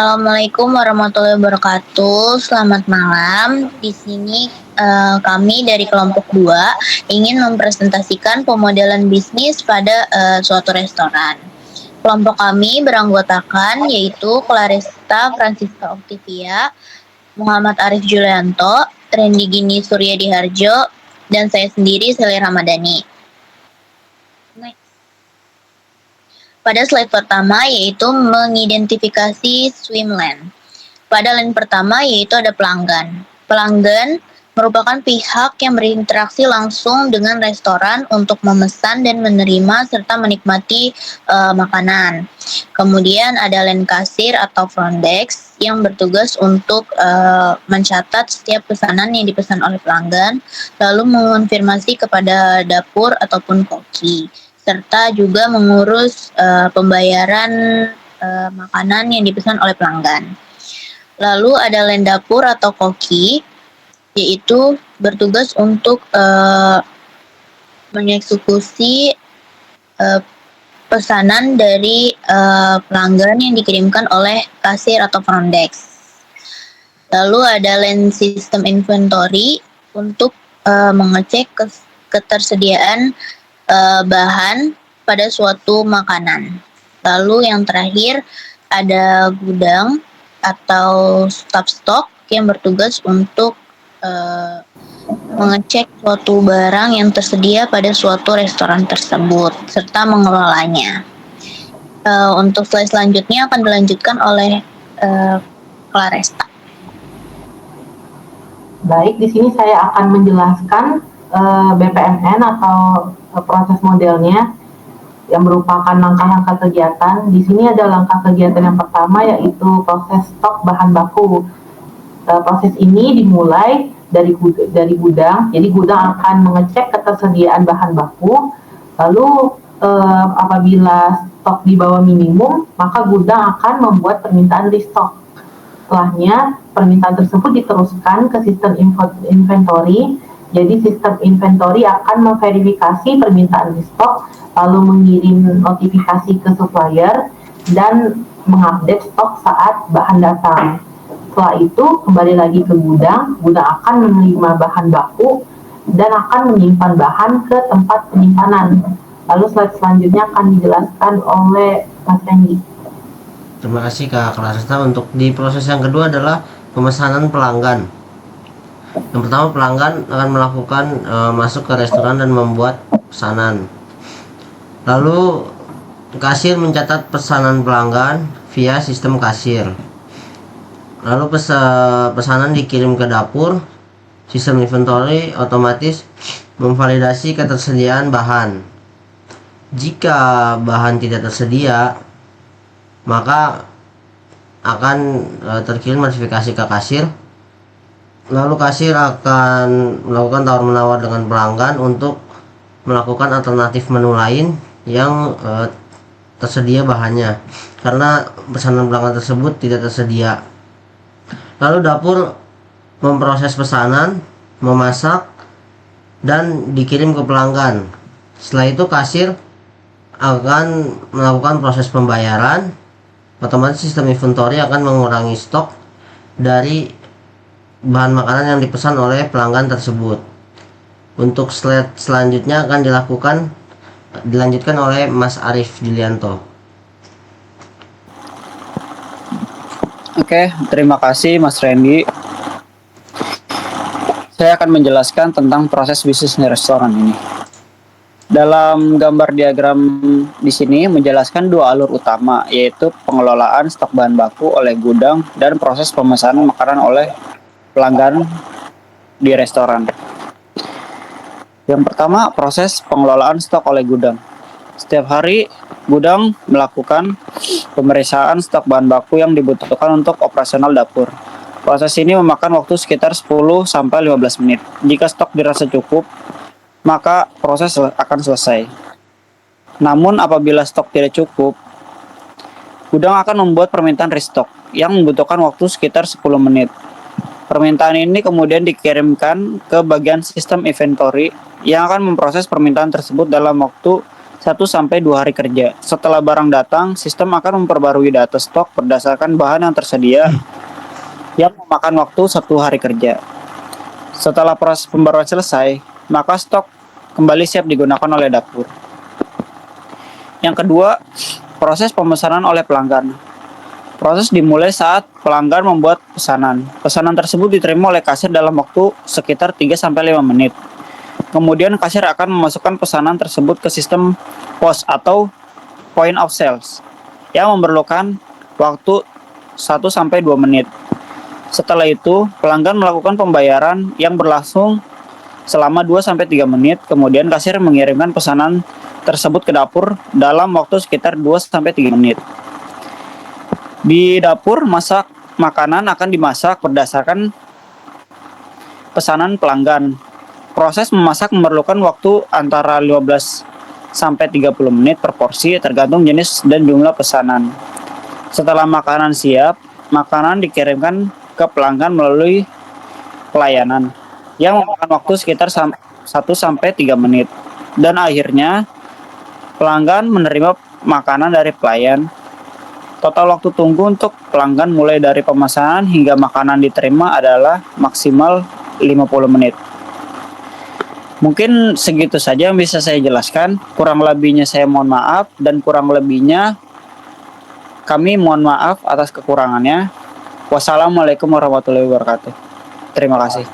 Assalamualaikum warahmatullahi wabarakatuh. Selamat malam. Di sini kami dari kelompok 2 ingin mempresentasikan pemodelan bisnis pada suatu restoran. Kelompok kami beranggotakan yaitu Claresta Francisca Octavia, Muhammad Arif Julianto, Randy Gini Suryadi Harjo, dan saya sendiri Sely Ramadhani. Pada slide pertama yaitu mengidentifikasi swimland. Pada line pertama yaitu ada pelanggan. Pelanggan merupakan pihak yang berinteraksi langsung dengan restoran untuk memesan dan menerima serta menikmati makanan. Kemudian ada line kasir atau front desk yang bertugas untuk mencatat setiap pesanan yang dipesan oleh pelanggan, lalu mengonfirmasi kepada dapur ataupun koki, serta juga mengurus pembayaran makanan yang dipesan oleh pelanggan. Lalu ada line dapur atau koki, yaitu bertugas untuk mengeksekusi pesanan dari pelanggan yang dikirimkan oleh kasir atau front desk. Lalu ada line sistem inventory untuk mengecek ketersediaan bahan pada suatu makanan. Lalu yang terakhir ada gudang atau staf stok yang bertugas untuk mengecek suatu barang yang tersedia pada suatu restoran tersebut serta mengelolanya. Untuk slide selanjutnya akan dilanjutkan oleh Claresta. Baik, di sini saya akan menjelaskan BPMN atau proses modelnya yang merupakan langkah-langkah kegiatan. Di sini ada langkah kegiatan yang pertama yaitu proses stok bahan baku. Proses ini dimulai dari gudang. Jadi gudang akan mengecek ketersediaan bahan baku. Lalu apabila stok di bawah minimum, maka gudang akan membuat permintaan restock. Setelahnya, permintaan tersebut diteruskan ke sistem inventory. Jadi sistem inventory akan memverifikasi permintaan restock, lalu mengirim notifikasi ke supplier dan mengupdate stok saat bahan datang. Setelah itu kembali lagi ke gudang akan menerima bahan baku dan akan menyimpan bahan ke tempat penyimpanan. Lalu slide selanjutnya akan dijelaskan oleh Mas Randy. Terima kasih Kak Claresta. Untuk di proses yang kedua adalah pemesanan pelanggan. Yang pertama, pelanggan akan melakukan masuk ke restoran dan membuat pesanan. Lalu kasir mencatat pesanan pelanggan via sistem kasir. Lalu pesanan dikirim ke dapur. Sistem inventory otomatis memvalidasi ketersediaan bahan. Jika bahan tidak tersedia, maka akan terkirim notifikasi ke kasir. Lalu kasir akan melakukan tawar-menawar dengan pelanggan untuk melakukan alternatif menu lain yang tersedia bahannya, karena pesanan pelanggan tersebut tidak tersedia. Lalu dapur memproses pesanan, memasak, dan dikirim ke pelanggan. Setelah itu kasir akan melakukan proses pembayaran. Otomatis sistem inventory akan mengurangi stok dari bahan makanan yang dipesan oleh pelanggan tersebut. Untuk slide selanjutnya akan dilanjutkan oleh Mas Arif Julianto. Oke, terima kasih Mas Randy. Saya akan menjelaskan tentang proses bisnis di restoran ini. Dalam gambar diagram di sini menjelaskan dua alur utama, yaitu pengelolaan stok bahan baku oleh gudang dan proses pemesanan makanan oleh pelanggan di restoran. Yang pertama, proses pengelolaan stok oleh gudang. Setiap hari, gudang melakukan pemeriksaan stok bahan baku yang dibutuhkan untuk operasional dapur. Proses ini memakan waktu sekitar 10-15 menit. Jika stok dirasa cukup, maka proses akan selesai. Namun apabila stok tidak cukup, gudang akan membuat permintaan restock yang membutuhkan waktu sekitar 10 menit. Permintaan ini kemudian dikirimkan ke bagian sistem inventory yang akan memproses permintaan tersebut dalam waktu 1 sampai 2 hari kerja. Setelah barang datang, sistem akan memperbarui data stok berdasarkan bahan yang tersedia yang memakan waktu 1 hari kerja. Setelah proses pembaruan selesai, maka stok kembali siap digunakan oleh dapur. Yang kedua, proses pemesanan oleh pelanggan. Proses dimulai saat pelanggan membuat pesanan. Pesanan tersebut diterima oleh kasir dalam waktu sekitar 3-5 menit. Kemudian kasir akan memasukkan pesanan tersebut ke sistem POS atau Point of Sales yang memerlukan waktu 1-2 menit. Setelah itu, pelanggan melakukan pembayaran yang berlangsung selama 2-3 menit. Kemudian kasir mengirimkan pesanan tersebut ke dapur dalam waktu sekitar 2-3 menit. Di dapur, makanan akan dimasak berdasarkan pesanan pelanggan. Proses memasak memerlukan waktu antara 15-30 menit per porsi tergantung jenis dan jumlah pesanan. Setelah makanan siap, makanan dikirimkan ke pelanggan melalui pelayanan yang memakan waktu sekitar 1-3 menit. Dan akhirnya pelanggan menerima makanan dari pelayan. Total waktu tunggu untuk pelanggan mulai dari pemesanan hingga makanan diterima adalah maksimal 50 menit. Mungkin segitu saja yang bisa saya jelaskan. Kurang lebihnya saya mohon maaf, dan kurang lebihnya kami mohon maaf atas kekurangannya. Wassalamualaikum warahmatullahi wabarakatuh. Terima kasih.